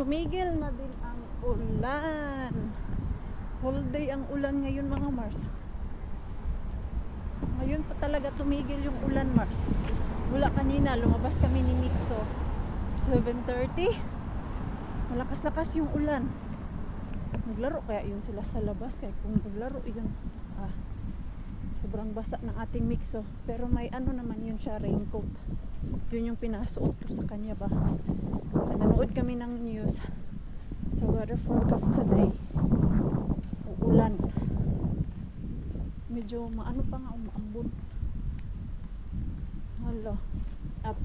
Tumigil na din ang ulan. Whole day ang ulan ngayon mga Mars. Ngayon pa talaga tumigil yung ulan, Mars. Mula kanina, lumabas kami ni Mixo 7:30. Malakas-lakas yung ulan. Naglaro kaya yun sila sa labas. Kaya kung naglaro yun, sobrang basa ng ating Mixo. Pero may ano naman yun siya, raincoat. Yun yung pinasuot ko sa kanya ba. Nanood kami ng news sa weather forecast today. Uulan. Medyo maano pa nga, umaambon. Hala. At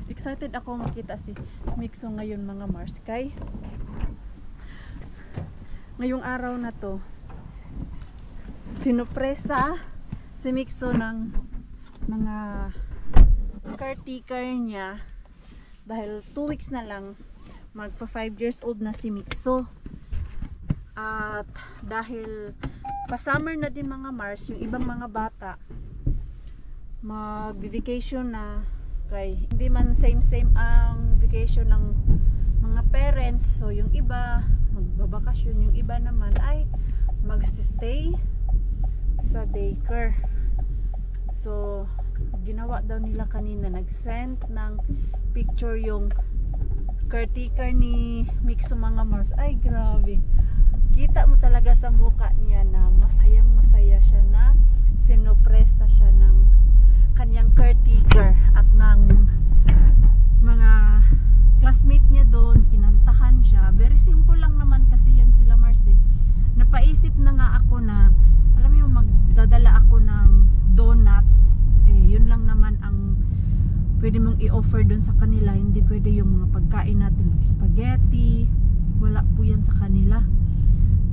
excited ako makita si Mixo ngayon mga Mars. Kay ngayong araw na to, sinupresa si Mixo ng mga caretaker niya dahil 2 weeks na lang magpa 5 years old na si Mixo. At dahil pa-summer na din mga Mars, yung ibang mga bata mag-vacation na, kay hindi man same ang vacation ng mga parents. So yung iba magbabakasyon, yung iba naman ay mag-stay sa daycare. So ginawa daw nila kanina, nag-send ng picture yung caretaker ni Mixo mga Mars. Ay grabe, kita mo talaga sa mukha niya na masayang masaya siya na sinopresta siya ng kanyang caretaker at ng mga classmate niya doon. Kinantahan siya. Very simple lang naman kasi yan sila Mars eh. Napaisip na nga ako na, alam mo yung magdadala ako ng donuts eh, yun lang naman ang pwede mong i-offer doon sa kanila. Hindi pwede yung mga pagkain natin, spaghetti, wala po yan sa kanila.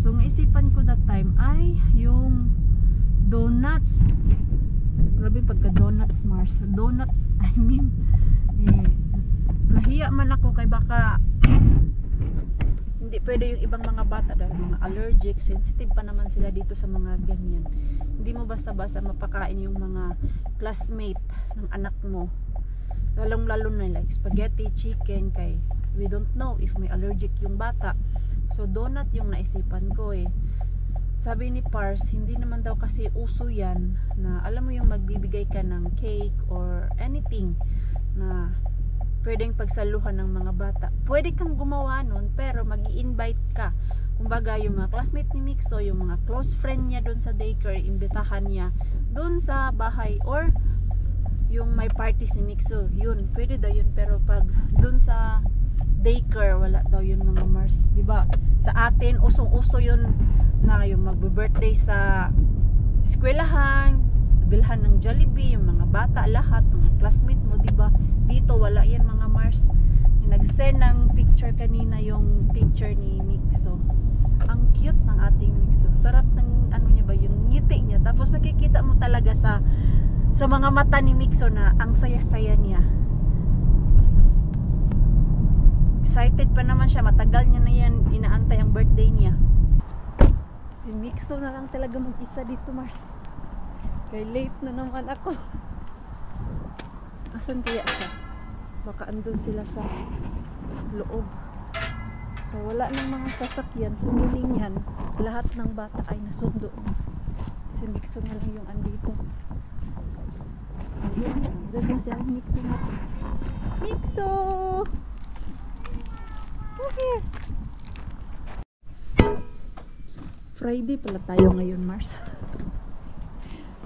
So naisipan ko that time ay yung donuts. Grabe pagka donuts Mars. Donut, I mean nahiya man ako kay baka hindi pwede yung ibang mga bata dahil mga allergic, sensitive pa naman sila dito sa mga ganyan. Hindi mo basta-basta mapakain yung mga classmate ng anak mo. Lalong-lalo na like spaghetti, chicken, kay we don't know if may allergic yung bata. So donut yung naisipan ko eh. Sabi ni Pars, hindi naman daw kasi uso yan na alam mo yung magbibigay ka ng cake or anything na pwedeng pagsaluhan ng mga bata. Pwede kang gumawa nun pero mag-i-invite ka. Kumbaga yung mga classmate ni Mixo, yung mga close friend niya doon sa daycare, imbitahan niya doon sa bahay, or yung may party si Mixo, yun, pwede daw yun. Pero pag doon sa daycare, wala daw yun mga Mars, diba? Sa atin, usong-uso yun na yung magbe-birthday sa eskwelahan, bilhan ng Jollibee, yung mga bata, lahat, mga classmate mo, diba? Dito, wala yan mga Mars. Yung nag-send ng picture kanina yung teacher ni Mixo. Ang cute ng ating Mixo. Sarap ng ano niya ba, yung ngiti niya. Tapos makikita mo talaga sa mga mata ni Mixo na ang saya-saya niya. Excited pa naman siya, matagal niya na yan inaantay ang birthday niya. Si Mixo na lang talaga mag-isa dito Mars. Kaya late na naman ako. Asan kaya siya? Baka andun sila sa loob. Kaya wala nang mga sasakyan, sumiling yan. Lahat ng bata ay nasundo. Si Mixo na lang yung andito. Ayun, doon siya, Mixo natin. Mixo! Come here! Friday pala tayo ngayon Mars.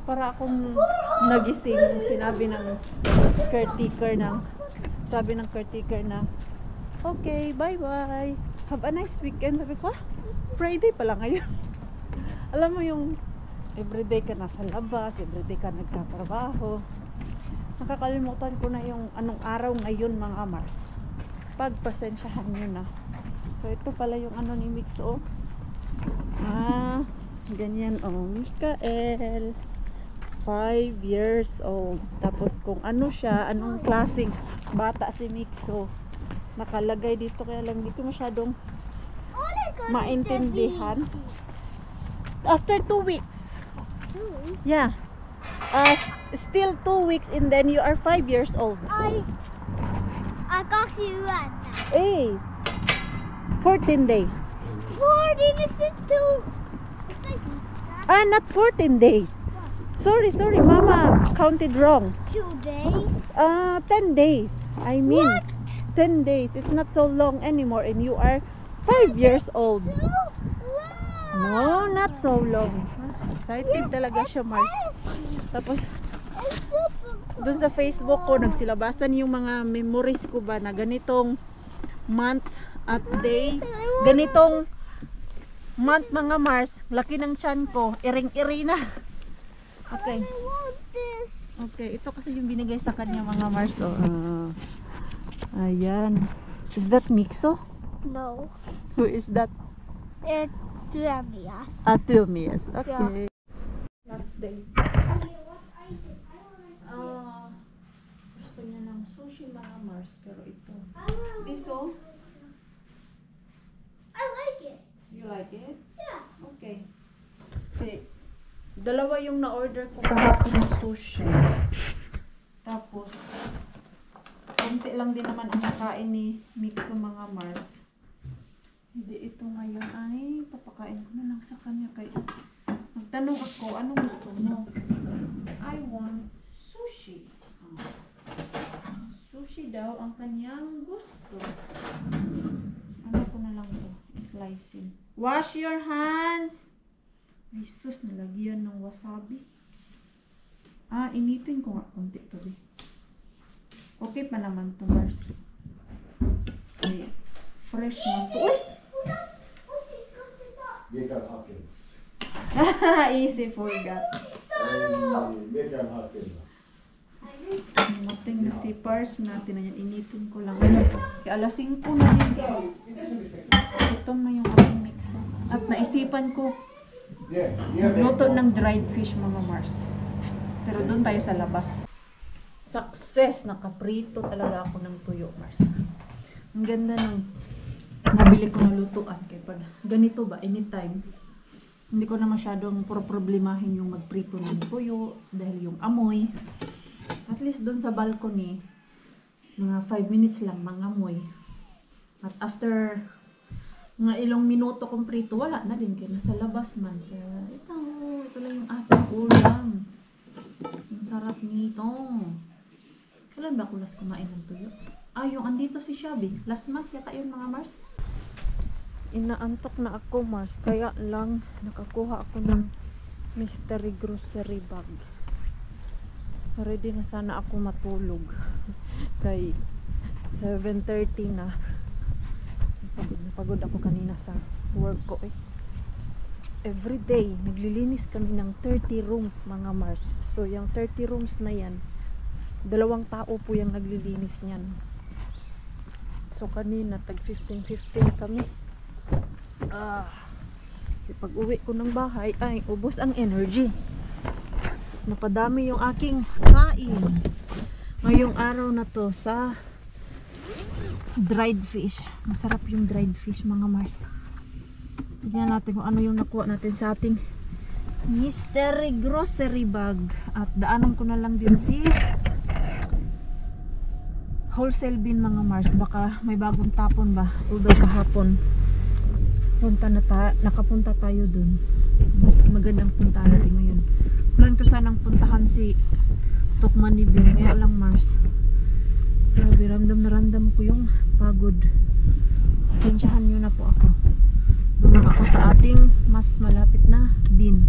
Para akong nagising, sinabi ng caretaker na okay, bye bye, have a nice weekend. Sabi ko, Friday pala ngayon. Alam mo yung everyday ka nasa labas, everyday ka nagtatrabaho, nakakalimutan ko na yung anong araw ngayon mga Mars. Pagpasensyahan nyo na. So ito pala yung ano ni Mixo. Ganyan Mikael, 5 years old. Tapos kung ano siya, anong klaseng bata si Mixo, nakalagay dito, kaya lang dito masyadong maintindihan. After 2 weeks. Yeah. Still 2 weeks and then you are 5 years old. I got you one. Hey. 14 days. 14 is it too? Ah, not 14 days. Sorry, Mama counted wrong. 2 days? 10 days. I mean, What? 10 days. It's not so long anymore, and you are 5 years old. Too long. No, not so long. Excited talaga siya, Mars. Tapos, doon sa Facebook ko, nagsilabasan yung mga memories ko ba na ganitong month at day. Ganitong month, mga Mars. Laki ng tiyan ko. Iring-iri na. Okay. I want this. Okay, ito kasi yung binigay sa kanya, mga Mars. Ayan. Is that Mixo? No. Who is that? It's Travias. Atumias. Okay. Last day. Gusto niya ng sushi, mga Mars. Pero ito. This one? I like it. You like it? Yeah. Okay. Okay. Dalawa yung na-order ko kahapon ng sushi. Tapos, konti lang din naman ang nakain ni Mixo, mga Mars. Hindi, ito ngayon ay papakain ko na lang sa kanya. Kaya magtanong ako, anong gusto mo? I want sushi. Sushi daw ang kanyang gusto. Ano ko na lang to? Slicing. Wash your hands! Ay, sus, nalagyan ng wasabi. Initin ko nga konti to. Okay pa naman to, Mars. Ay, fresh na to. Uy! Easy forgot. Nating na si Pars natin na yan. Initin ko lang. Kaya alas 5 na din. Ito na yung aking mix. At naisipan ko luto ng dried fish, mga Mars. Pero doon tayo sa labas. Success! Nakaprito talaga ako ng tuyo, Mars. Ang ganda ng nabili ko na lutuan. Kaya pag ganito ba, anytime, hindi ko na masyadong problemahin yung magprito ng tuyo dahil yung amoy. At least doon sa balcony, mga 5 minutes lang mangamoy. At after mga ilang minuto kong prito, wala na din kaya nasa labas man. Kaya ito lang yung ating ulam. Ang sarap nito. Kailan ba ako last kumain ng tuyo? Yung andito si Shabby. Last month yata yun, mga Mars. Inaantok na ako, Mars. Kaya lang nakakuha ako ng mystery grocery bag. Ready na sana ako matulog. Kay 7:30 na. Napagod ako kanina sa work ko Every day, naglilinis kami ng 30 rooms, mga Mars. So, yung 30 rooms na yan, 2 tao po yung naglilinis niyan. So, kanina, tag 15-15 kami. Pag uwi ko ng bahay, ay, ubos ang energy. Napadami yung aking kain. Ngayong araw na to sa dried fish. Masarap yung dried fish, mga Mars. Tignan natin kung ano yung nakuha natin sa ating mystery grocery bag. At daanan ko na lang din si wholesale bin, mga Mars. Baka may bagong tapon ba. Although kahapon nakapunta tayo dun. Mas magandang punta natin ngayon. Plan ko sanang puntahan si Tukmanibin. Kaya lang, Mars, grabe, ramdam na ramdam ko yung pagod. Pasensyahan nyo na po ako. Doon ako sa ating mas malapit na bin.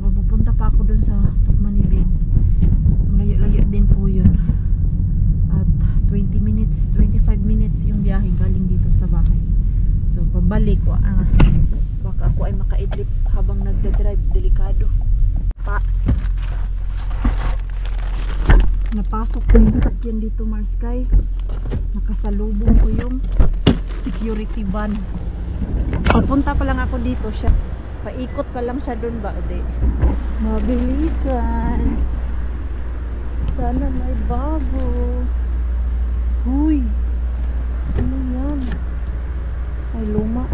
Pupunta pa ako dun sa Tukmanibin. Layo-layo din po yun. At 20 minutes, 25 minutes yung biyahe galing dito sa bahay. So pabalik ko, baka ako ay makaidlip habang nagdadrive. Delikado pa. Napasok ko yung sasakyan dito, Mars. Kay nakasalubong ko yung security van. Papunta pa lang ako dito siya. Paikot pa lang siya dun ba? Ode. Mabilisan. Sana may bago. Huy. Ano yan? Ay, luma.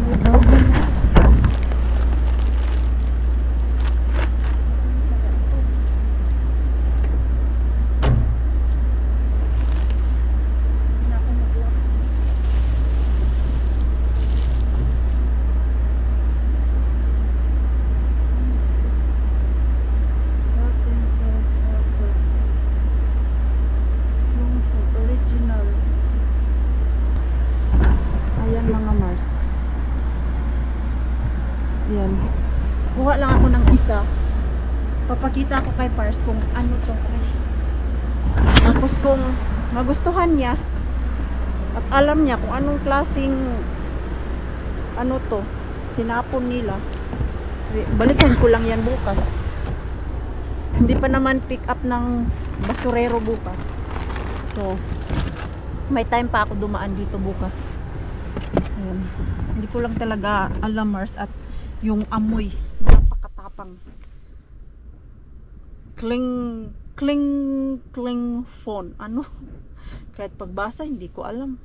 May bago, Mars. Papakita ko kay Pars kung ano to. Tapos kung magustuhan niya at alam niya kung anong klaseng ano to, tinapon nila, balikan ko lang yan bukas. Hindi pa naman pick up ng basurero bukas. So, may time pa ako dumaan dito bukas. Ayan. Hindi ko lang talaga alam, Mars, at yung amoy, napakatapang. Kling phone. Ano? Kahit pagbasa, hindi ko alam.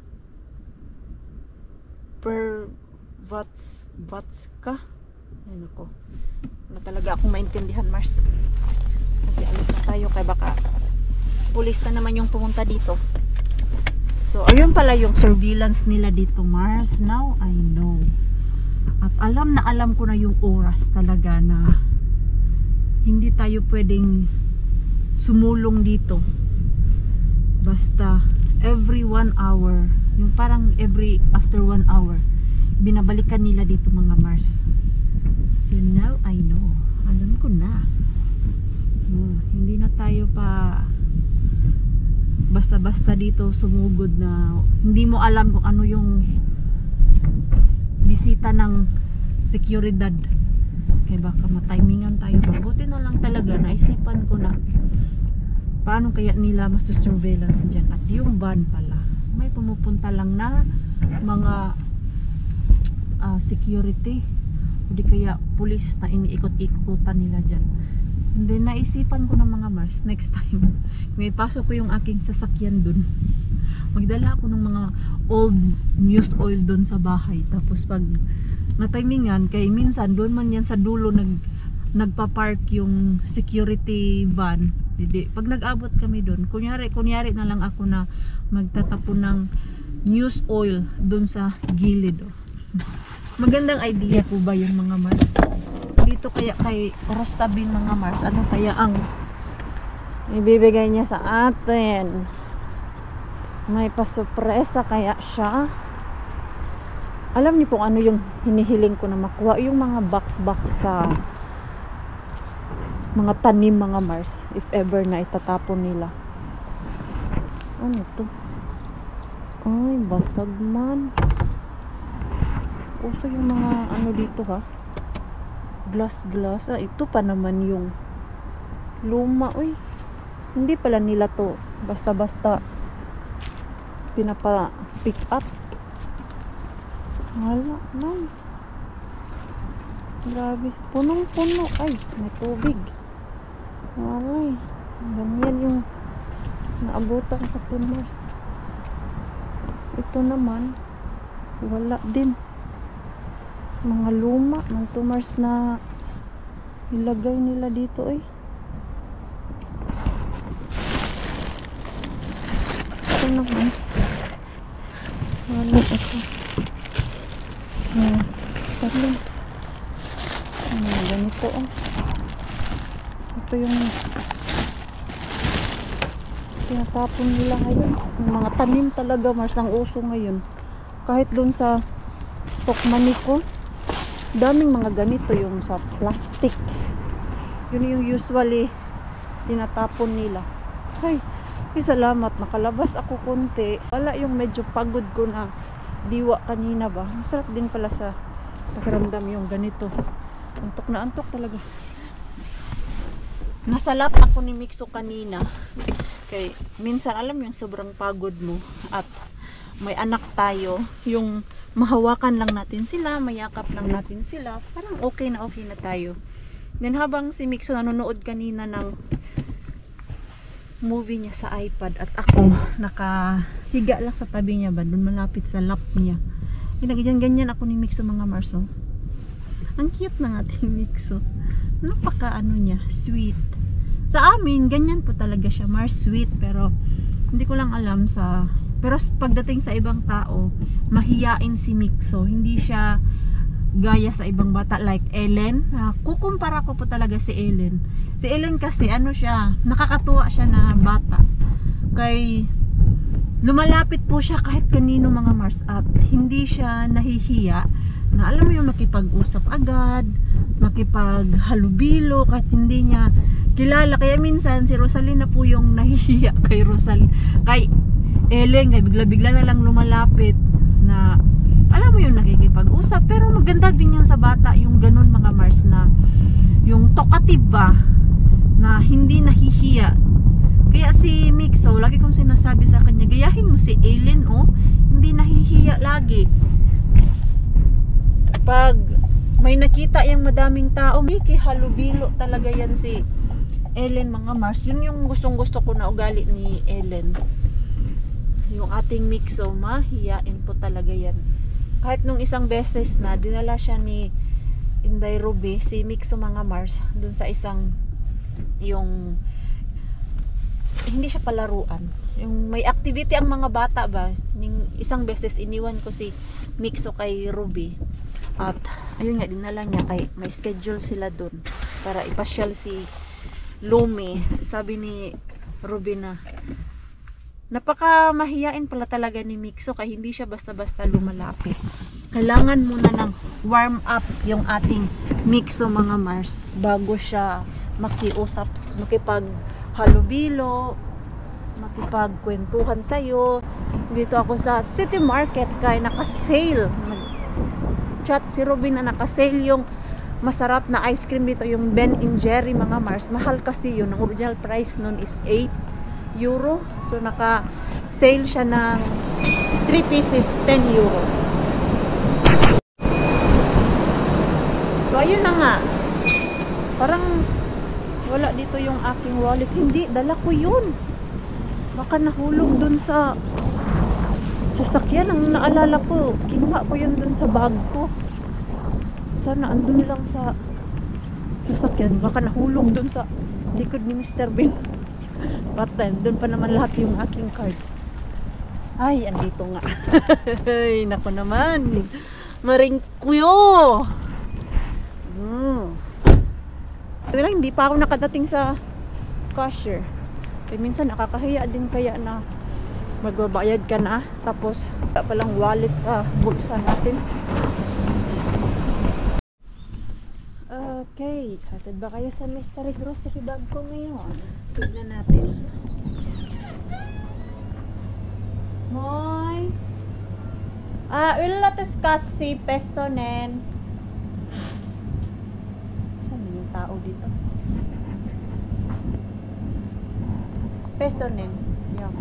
Vatska. Ayun ako. Wala talaga akong maintindihan, Mars. Sige, alis na tayo kaya baka pulis na naman yung pumunta dito. So, ayun pala yung surveillance nila dito, Mars. Now, I know. At alam na alam ko na yung oras talaga na hindi tayo pwedeng sumulong dito. Basta, every 1 hour, yung parang after 1 hour, binabalikan nila dito mga Mars. So, now I know. Alam ko na. Hindi na tayo pa basta-basta dito sumugod na hindi mo alam kung ano yung bisita ng seguridad. Kaya baka matimingan tayo. Mabuti na lang talaga, naisipan ko na paano kaya nila masu-surveillance dyan. At yung van pala, may pumupunta lang na mga security o di kaya pulis na iniikot-ikutan nila dyan. And then naisipan ko ng mga Mars, next time may pasok ko yung aking sasakyan dun, magdala ako ng mga old used oil dun sa bahay. Tapos pag natimingan, kay minsan doon man yan sa dulo nagpa-park yung security van. Pag nag-abot kami doon, kunyari na lang ako na magtatapon ng used oil doon sa gilid. Magandang idea po ba yung mga Mars? Dito kaya kay Rostabin mga Mars, ano kaya ang ibibigay niya sa atin? May pasurpresa kaya siya? Alam niyo kung ano yung hinihiling ko na makuha? Yung mga box sa mga tanim mga Mars, if ever na itatapon nila. Ano to? Ay, basag man. Uso yung mga ano dito ha, glass. Ito pa naman yung luma. Uy, hindi pala nila to basta-basta pinapa-pick up. Wala man. Grabe, punong-puno. Ay, may tubig. Ay, ganyan yung naabutan sa Mars. Ito naman wala din. Mga luma ng tumors na ilagay nila dito eh. Ito naman wala ito. Sabi ganito oh. Ito yung tinatapon nila ngayon. Yung mga tanim talaga Mars ang uso ngayon. Kahit dun sa Tokmaniko, daming mga ganito yung sa plastic. Yun yung usually tinatapon nila. Ay, salamat, nakalabas ako konti. Wala yung medyo pagod ko na diwa kanina ba. Masarap din pala sa pakiramdam yung ganito. Antok na antok talaga. Nasalap ako ni Mixo kanina. Kay minsan alam yung sobrang pagod mo at may anak tayo, yung mahawakan lang natin sila, mayakap lang natin sila, parang okay na tayo. Then habang si Mixo nanonood kanina ng movie niya sa iPad at ako nakahiga lang sa tabi niya ba, doon malapit sa lap niya. Ganyan ako ni Mixo mga Marso. Ang cute ng ating Mixo. Napaka ano niya, sweet. Sa amin, ganyan po talaga siya, Mars, sweet, pero hindi ko lang alam pero pagdating sa ibang tao, mahiyain si Mixo. Hindi siya gaya sa ibang bata like Ellen. Kukumpara ko po talaga si Ellen. Si Ellen kasi ano siya, nakakatuwa siya na bata. Kay lumalapit po siya kahit kanino mga Mars at hindi siya nahihiya. Na alam mo yung makipag-usap agad, makipaghalubilo kahit hindi niya kilala. Kaya minsan si Rosalie na po yung nahihiya kay kay Ellen, kaya bigla-bigla na lang lumalapit na alam mo yung nakikipag-usap. Pero maganda din yung sa bata, yung ganun mga Mars, na yung talkative ba, na hindi nahihiya. Kaya si Mixo, lagi kong sinasabi sa kanya, gayahin mo si Ellen, oh, hindi nahihiya lagi. Pag may nakita yung madaming tao, may kihalubilo talaga yan si Ellen mga Mars. Yun yung gustong-gusto ko na ugali ni Ellen. Yung ating Mixo, mahiyain po talaga yan. Kahit nung isang beses na dinala siya ni Inday Ruby, si Mixo mga Mars, dun sa isang yung hindi siya palaruan. Yung may activity ang mga bata ba. Yung isang beses iniwan ko si Mixo kay Ruby. At ayun nga, dinala niya kay may schedule sila dun para ipasyal si Lumi. Sabi ni Ruby na napaka mahiyain pala talaga ni Mixo, kaya hindi siya basta-basta lumalapit. Kailangan muna ng warm up yung ating Mixo mga Mars bago siya makiusap, makipaghalubilo, makipagkwentuhan sa'yo. Dito ako sa City Market kaya naka-sale. Chat si Robin na naka-sale yung masarap na ice cream dito, yung Ben & Jerry mga Mars. Mahal kasi yun, ang original price nun is 8 euro. So naka-sale siya ng 3 pieces, 10 euro. So ayun na nga, parang wala dito yung aking wallet. Hindi, dala ko yun. Baka nahulog dun sa sasakyan. Ang naalala ko, kinuha ko yun dun sa bag ko. Sana andun lang sa sasakyan. Baka nahulog dun sa likod ni Mr. Bean. But then, dun pa naman lahat yung aking card. Ay, andito nga. Ay, naku naman. Maring kuyo. Hindi pa ako nakadating sa cashier. Kaya minsan nakakahiya din kaya na magbabayad ka na tapos wala palang wallet sa bulsa natin. Okay, excited ba kayo sa mystery grocery bag ko ngayon? Tignan natin. Moy! Ulatos kasi peso nen. Saan yung tao dito? Peso nen. Yan.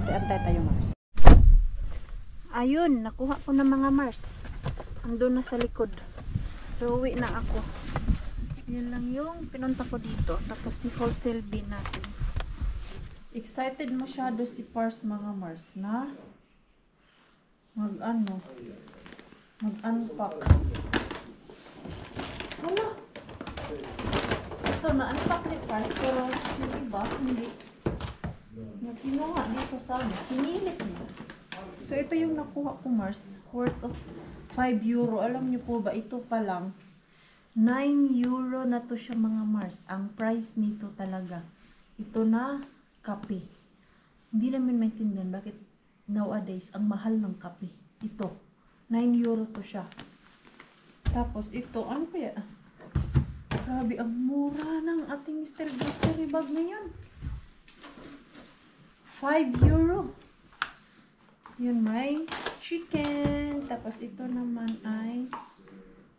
Antay tayo Mars. Ayun, nakuha ko na mga Mars. Andun na sa likod. So uwi na ako. Yan lang yung pinunta ko dito. Tapos si wholesale bin natin. Excited masyado si Pars mga Mars na mag-unpack. Hala. Ito na-unpack ni Pars pero yung iba hindi. Yung kinuha dito sa amin, sinilit niya. So ito yung nakuha ko Mars, worth of 5 euro. Alam niyo po ba, ito pa lang 9 euro na to siya mga Mars. Ang price nito talaga. Ito na kape. Hindi namin maintindihan bakit nowadays ang mahal ng kape. Ito, 9 euro to siya. Tapos ito, ano kaya? Grabe, ang mura ng ating Mr. Grocery bag ngayon. 5 euro. Yun, may chicken. Tapos ito naman ay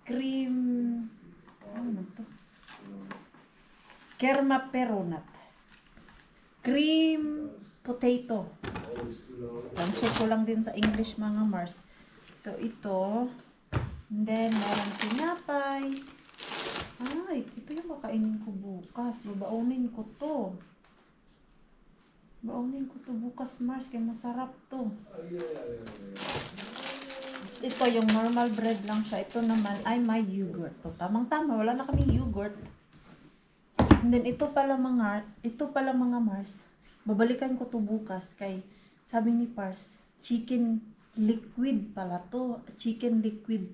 cream. Ano to? Kerma peronat. Cream potato. Translate ko lang din sa English mga Mars. So ito. And then meron tinapay. Ay, ito yung makainin ko bukas. Babaunin ko to. Baunin ko to bukas Mars. Kaya masarap to. Ito yung normal bread lang siya. Ito naman ay may yogurt. To, tamang-tama. Wala na kami yogurt. And then ito pala mga Mars. Babalikan ko to bukas. Kay sabi ni Pars, chicken liquid pala to. Chicken liquid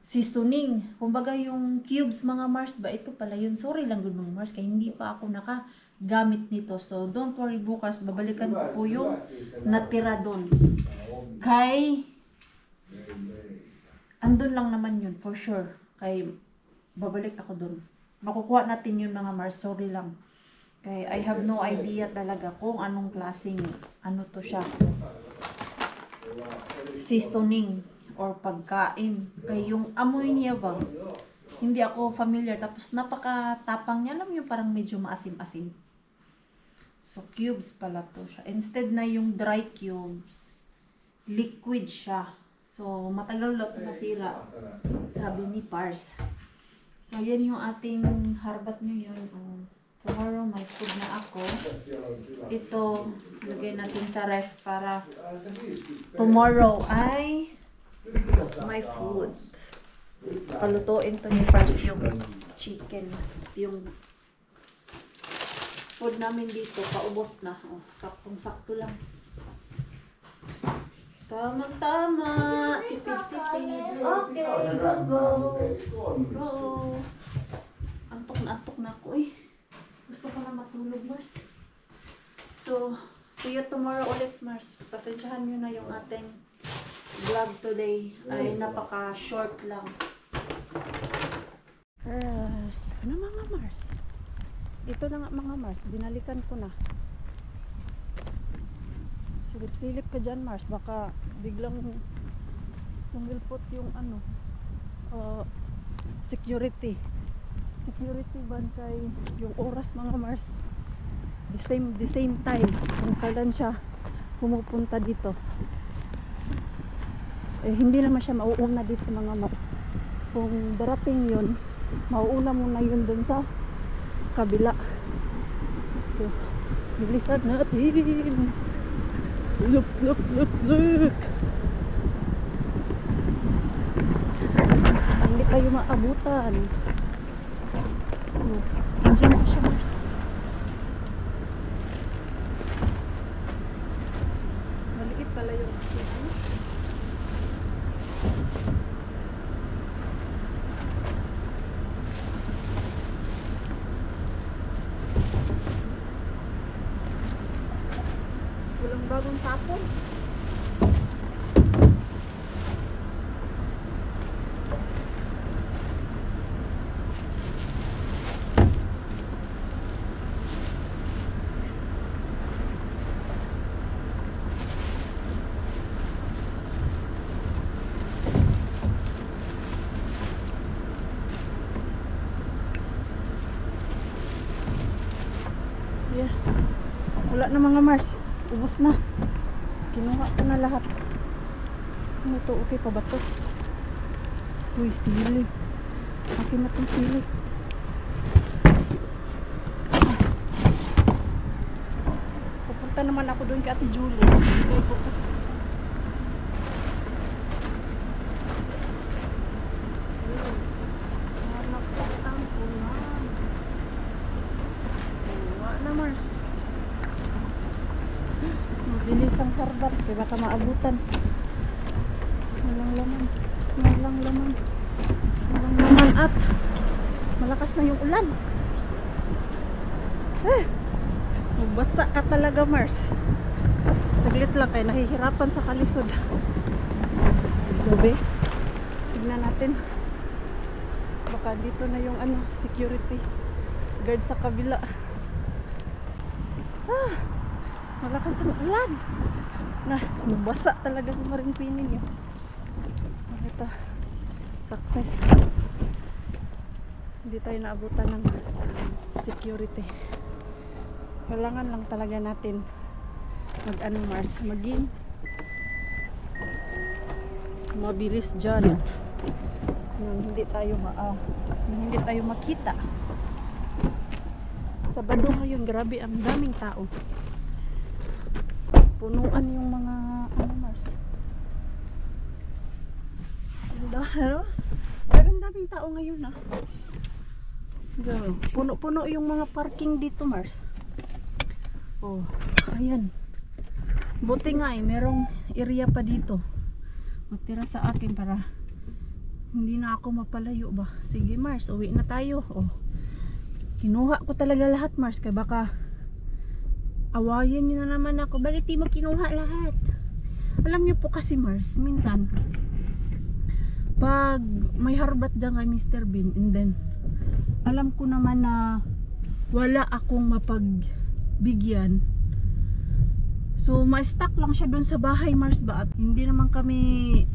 seasoning. Kumbaga yung cubes mga Mars ba, ito pala yun. Sorry lang good mga Mars, kaya hindi pa ako nakagamit nito. So don't worry, bukas babalikan ko po yung natira doon. Kay andun lang naman yun for sure. Kay babalik ako dun. Makukuha natin yun mga Mars, sorry lang. Kaya I have no idea talaga kung anong klaseng, ano to siya, seasoning or pagkain. Kaya yung amoy niya ba, hindi ako familiar. Tapos napakatapang niya, alam niyo parang medyo maasim-asim. So cubes pala to siya. Instead na yung dry cubes, liquid siya. So matagal daw ito masira, sabi ni Pars. So yan yung ating harbat niyo yun. Tomorrow may food na ako. Ito, lagay natin sa ref para tomorrow ay may food. Palutuin to ni Pars yung chicken. Yung food namin dito, paubos na. Oh, saktong-sakto lang. Tama-tama. Tipid-tipid. Okay, go. Go. Antok na ako eh. Gusto ko na matulog, Mars. So, see you tomorrow ulit, Mars. Pasensyahan nyo na yung ating vlog today. Ay napaka-short lang. Ano mga Mars? Ito na nga mga Mars. Binalikan ko na. Silip-silip ka dyan, Mars. Baka biglang sumilpot yung ano, security ban kay yung oras mga Mars. The same time kung kailan siya pumupunta dito. Eh hindi naman siya mauuna dito mga Mars. Kung darating yun, mauuna muna yun dun sa kabila. So, bilisan natin. Look. Hindi tayo maabutan. Andiyan pa siya, Mars. Maliit pala yung ano. Walang bagong tapon. Yeah. Wala na mga Mars. Ubus na. Kinuha ko na lahat. Ano to? Okay pa ba to? Uy, sili. Akin na itong sili. Pupunta naman ako doon kay Ate Julie. Bigay ko ko. Mars. Mabilis ang harbat, kaya baka maabutan. Walang laman at malakas na yung ulan. Magbasa ka talaga, Mars. Saglit lang kayo, nahihirapan sa kalisod. Gabi. Tignan natin. Baka dito na yung ano, security guard sa kabila. Malakas ang ulan. Nabasa talaga si Maring Pini niyo. Ito, success. Hindi tayo naabutan ng security. Kailangan lang talaga natin mag-ano, Mars, maging mabilis dyan. Hindi tayo makita. Sabado ngayon, grabe, ang daming tao. Punuan yung mga ano, Mars. Ano? Ang daming tao ngayon, ah. Puno-puno yung mga parking dito, Mars. Oh, ayan. Buti nga merong area pa dito. Matira sa akin para hindi na ako mapalayo ba. Sige, Mars, uwi na tayo. Oh. Kinuha ko talaga lahat, Mars, kaya baka awayan nyo na naman ako. Bakit di mo kinuha lahat? Alam nyo po kasi, Mars, minsan pag may harbat dyan kay Mr. Bean, and then alam ko naman na wala akong mapagbigyan, so ma-stuck lang siya dun sa bahay, Mars ba, at hindi naman kami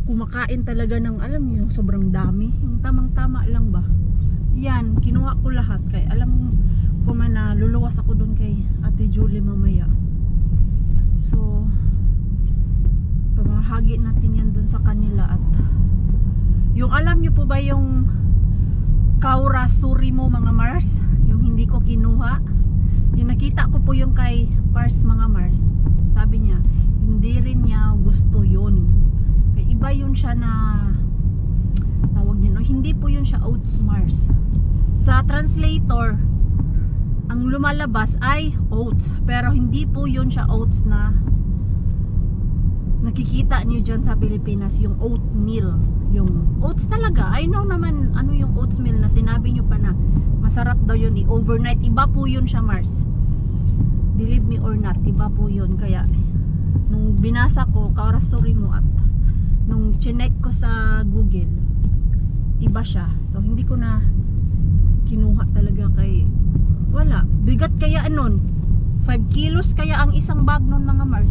kumakain talaga ng, alam niyo, sobrang dami, yung tamang tama lang ba. Yan, kinuha ko lahat kay alam ko man na luluwas ako dun kay Ate Julie mamaya. So pamahagi natin yan dun sa kanila. At yung alam nyo po ba yung Kaura Suri mo mga Mars, yung hindi ko kinuha, yung nakita ko po yung kay Pars mga Mars, sabi niya hindi rin niya gusto yun, kay iba yun siya na tawag niya, no? Hindi po yun siya oats Mars. Sa translator ang lumalabas ay oats, pero hindi po yun siya oats na nakikita niyo dyan sa Pilipinas, yung oatmeal, yung oats talaga. I know naman ano yung oatmeal na sinabi nyo pa na masarap daw yun overnight. Iba po yun siya Mars, believe me or not, iba po yun. Kaya nung binasa ko Kaura Suri mo at nung chinek ko sa Google, iba siya. So hindi ko na kinuha talaga kay wala, bigat kaya nun 5 kilos kaya ang isang bag nun mga Mars.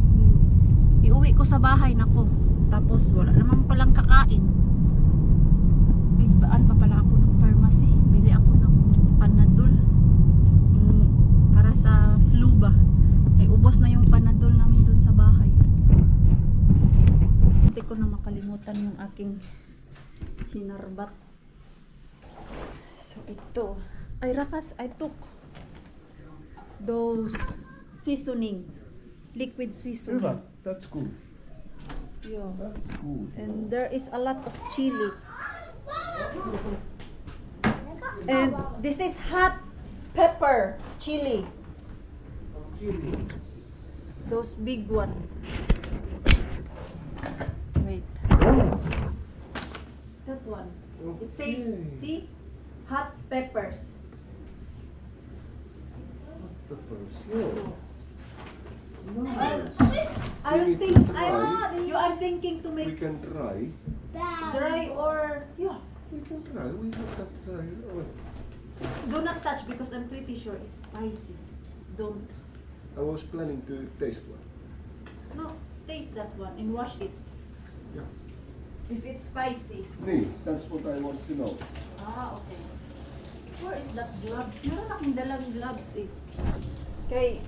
Iuwi ko sa bahay nako, tapos wala naman palang kakain. Bigdaan pa pala ako ng pharmacy, bili ako ng Panadol para sa flu ba. Eh ubos na yung Panadol namin dun sa bahay. Hindi ko na makalimutan yung aking hinarbat. So ito ay rakas, I took those seasoning, liquid seasoning. Yeah, that's good. Yeah. That's good. And there is a lot of chili. And this is hot pepper chili. Those big one. Wait. That one. It says, see? Hot peppers. Peppers. Yeah. Nice. I was We need to thinking, try. I'm thinking to We make can try. dry or, yeah. We can try. We can try. Oh, Do not touch because I'm pretty sure it's spicy. Don't. I was planning to taste one. No, taste that one and wash it. Yeah. If it's spicy. Nee, that's what I want to know. Ah, okay. Where is that gloves? Meron akong dalang gloves eh. Kay,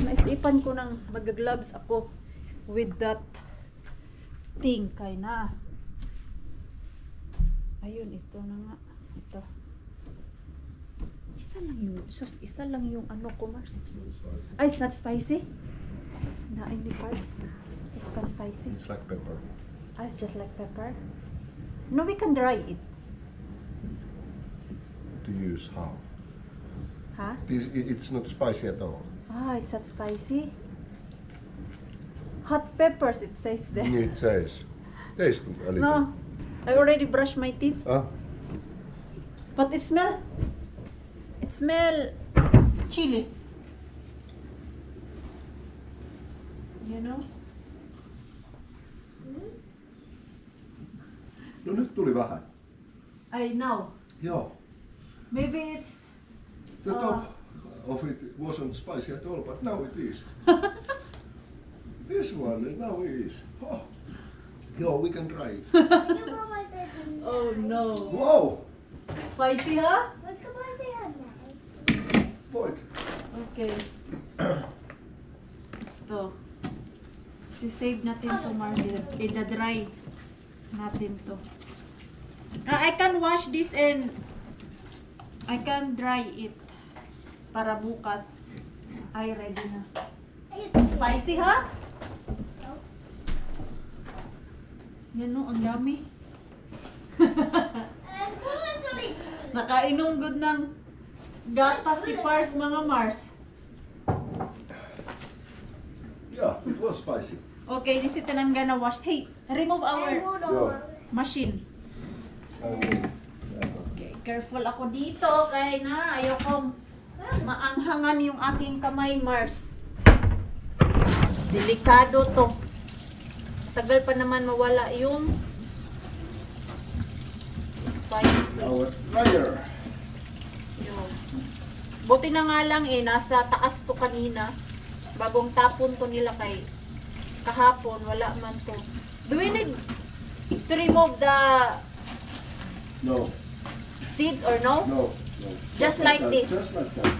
naisipan ko nang mag-gloves ako with that thing. Kay na. Ayun, ito na nga. Ito. Isa lang yung, sus, isa lang yung ano ko, Mars. Ay, it's not spicy? Nain ni Mars. It's not spicy. It's like pepper. Ah, it's just like pepper. No, we can dry it. To use how? Huh? It's not spicy at all. Ah, it's not spicy. Hot peppers, it says there. It says. Taste it a little. No, I already brushed my teeth. Ah, But it smell chili. You know? no nyt tuli vähän. I know. Joo. Maybe it's The top of it wasn't spicy at all, but now it is. This one, now it is. Oh. Yo, we can try it. oh no. Wow! Spicy, huh? Voit. Okay. Ito. Si-save natin to, Marcel. I-dry natin to. I can wash this and I can dry it para bukas ay ready na. Spicy, ha? Yan no, ang dami. Nakainom good ng gatas si Pars, mga Mars. Yeah, it was spicy. Okay, this is I'm gonna wash. Hey, remove our Joo. machine. Okay. Okay, careful ako dito kay na ayokong maanghangan yung aking kamay, Mars. Delikado to. Tagal pa naman mawala yung spicy. Our dryer. Yun. Buti na nga lang nasa taas to kanina. Bagong tapon to nila kay kahapon, wala man to. Do we need to remove the No, seeds or no? no, no. Just like that. this. Just like that.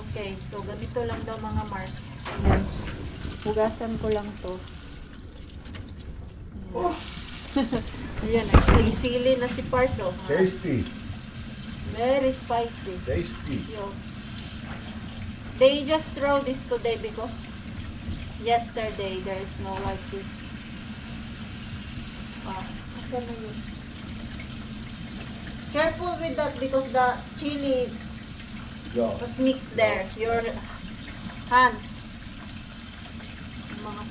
Okay, so ganito lang daw mga Mars. Ayan. Hugasan ko lang to. Oh, Ayan, nagsili-sili na si Parso. tasty, Very spicy. tasty. Yo. They just throw this today because yesterday there is no like this. Asan na yun? Careful with that because the chili Yeah. was mixed there. Your hands. Mga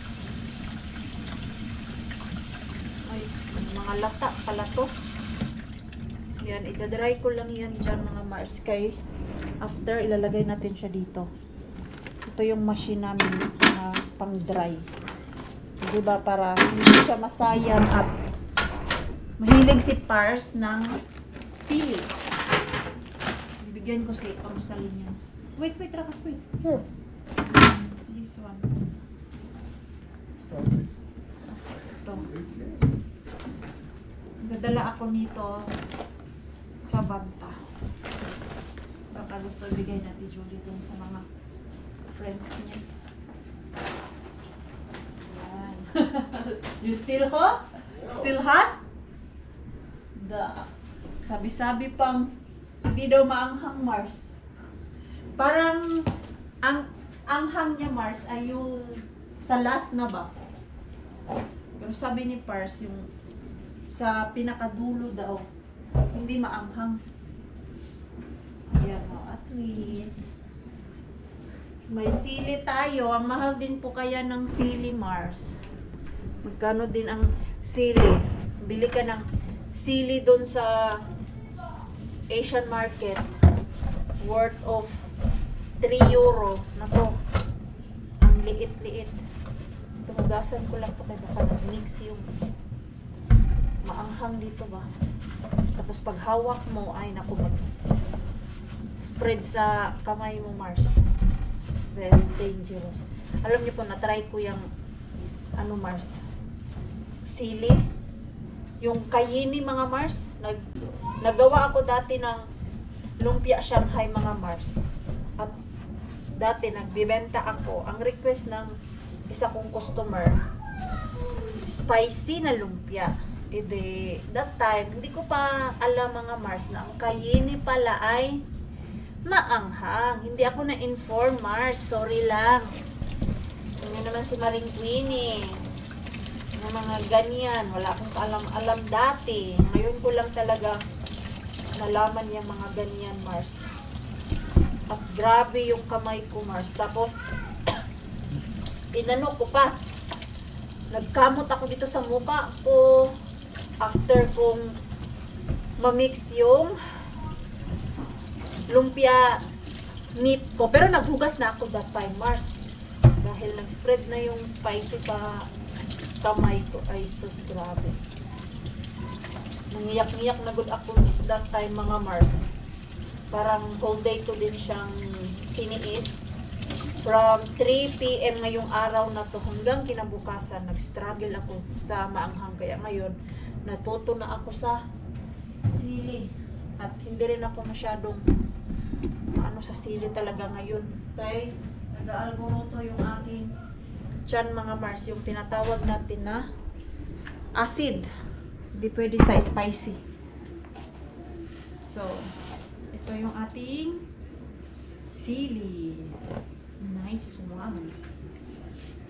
mga lata pala to. Yan, idadry ko lang yan dyan mga Mars. Kay after ilalagay natin siya dito. Ito yung machine namin na pang dry. Diba para hindi siya masayang at mahilig si Pars ng sili. Bibigyan ko si Kamsalin yan. Wait, Rakas, wait. Here. This one. Okay. Ito. Dadala ako nito sa banta. Baka gusto ibigay natin Julie dun sa mga friends niya. Yan. You still hot? Still hot? Sabi-sabi pang hindi daw maanghang Mars. Parang ang anghang niya Mars ay yung sa last na ba? Pero sabi ni Pars yung sa pinakadulo daw hindi maanghang. Ayan o, at least may sili tayo. Ang mahal din po kaya ng sili Mars. Magkano din ang sili? Bili ka ng sili doon sa Asian market worth of 3 euro na to. Ang liit-liit. Tumugasan ko lang to kaya baka nag-mix yung maanghang dito ba. Tapos pag hawak mo ay naku, mag spread sa kamay mo Mars. Very dangerous. Alam niyo po, na-try ko yung ano Mars, sili, yung kayini mga Mars. Nagawa ako dati ng lumpia Shanghai mga Mars. At dati nagbibenta ako. Ang request ng isa kong customer, spicy na lumpia. E de, that time, hindi ko pa alam mga Mars na ang kayini pala ay maanghang. Hindi ako na-inform Mars. Sorry lang. Ano naman si Maring Queenie. Ng mga ganyan. Wala akong alam dati. Ngayon ko lang talaga nalaman yung mga ganyan Mars. At grabe yung kamay ko Mars. Tapos, inano ko pa. Nagkamot ako dito sa mukha ko. After kong mamix yung lumpia meat ko. Pero naghugas na ako that time, Mars. Dahil nag-spread na yung spicy sa kamay ko. Ay, sus, grabe. Nangiyak-ngiyak na good ako that time, mga Mars. Parang whole day ko din siyang tiniis. From 3 PM ngayong araw na to hanggang kinabukasan, nag-struggle ako sa maanghang. Kaya ngayon, natuto na ako sa sili. At hindi rin ako masyadong ano sa sili talaga ngayon. Kaya nag-aalboroto yung aking tiyan mga Mars. Yung tinatawag natin na acid. Hindi pwede sa spicy. So, ito yung ating sili. Nice one.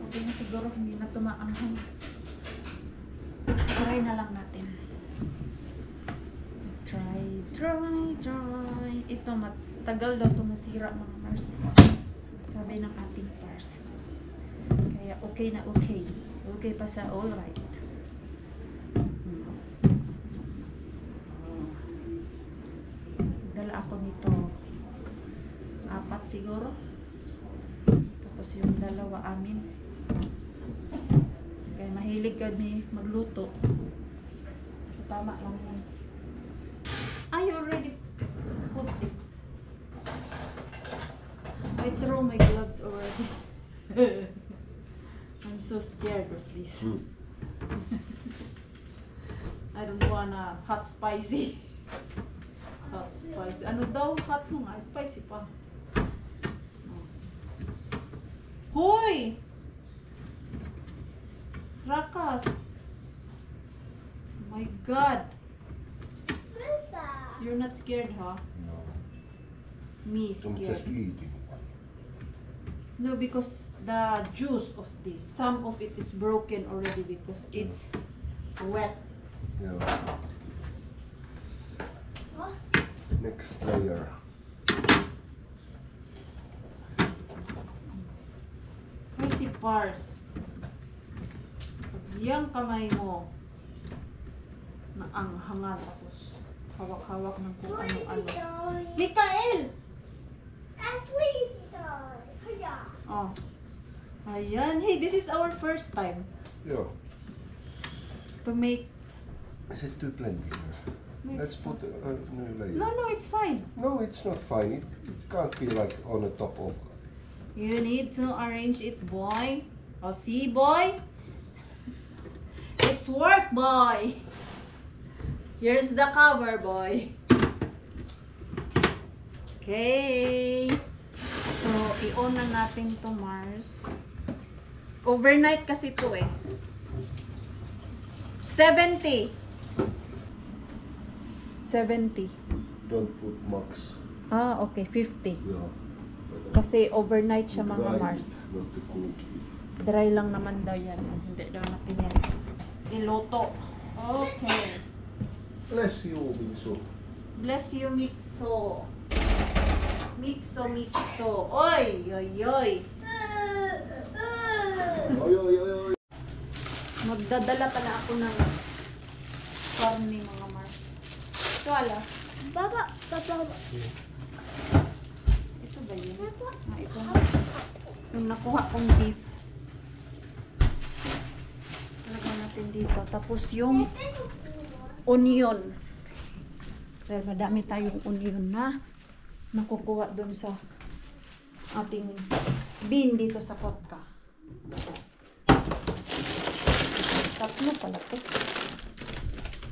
Okay na siguro, hindi na tumaanghang. Try na lang natin. Try. Ito, matagal daw ito masira mga Mars. Sabi ng ating Pars. Kaya okay na okay. Okay pa sa alright. Dala ako nito. 4 siguro. Tapos yung dalawa amin. Kaya mahilig kami magluto. So, tama lang yun. throw my gloves already. I'm so scared of this. I don't wanna hot spicy. Hot spicy. Ano daw? Hot mo nga. Spicy pa. Hoy! Rakas! My God! You're not scared, huh? No. Me I'm just scared. eating one. No, because the juice of this, some of it is broken already because it's wet. Yeah. Next layer. Ay, si Pars. Pag yung kamay mo na ang hangal tapos hawak-hawak ng kung ano-ano. Mikael! Oh. Ayan. Hey, this is our first time Yeah. to make... Is it too plenty? No, Let's it's put a new layer. No, it's fine. No, it's not fine. It can't be like on the top of. You need to arrange it, boy. Oh, see, boy? It's work, boy. Here's the cover, boy. Okay. So, i-on na natin to, Mars. Overnight kasi to eh. 70. 70. Don't put max. Ah, okay. 50. Yeah. Kasi overnight siya, mga Dry Mars. it, not to cook. Dry lang naman daw yan. Hindi daw natin yan iluto. Okay. Bless you, Minso. Bless you, Mixo. Mixo. Oy, oy, oy. Oy, oy, oy, oy. Magdadala pala ako ng karne, mga Mars. Ito, ala. Baba. Ito ba yun? Ah, ito. Yung nakuha kong beef. Lagyan natin dito. Tapos yung onion. Dahil madami tayong onion na nakukuha dun sa ating bin dito sa kotka. Tatlo pala to.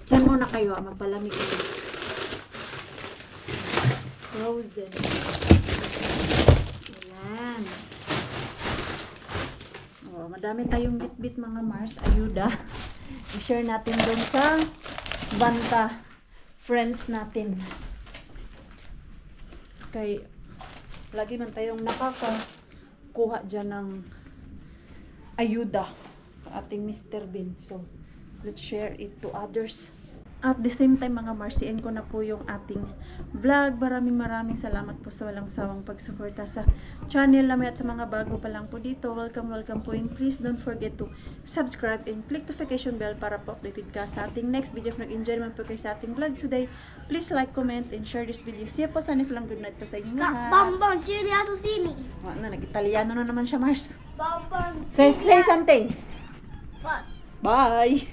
Diyan muna kayo, magpalamig ito. Frozen. Ayan. Oh, madami tayong bit-bit, mga Mars. Ayuda. I-share natin dun sa banta friends natin. Kay lagi man tayong nakakakuha dyan ng ayuda sa ating Mr. Bean. So, let's share it to others. At the same time, mga Marciin ko na po yung ating vlog. Maraming salamat po sa walang sawang pagsuporta sa channel namin at sa mga bago pa lang po dito. Welcome po, and please don't forget to subscribe and click notification bell para po updated ka sa ating next video. If nag-enjoy naman po kayo sa ating vlog today, please like, comment, and share this video. See you po, sana lang good night pa sa inyo lahat. Bambang ciliato sini. Nag-Italiano na naman siya, Mars. Bambang. Say something. What? Bye!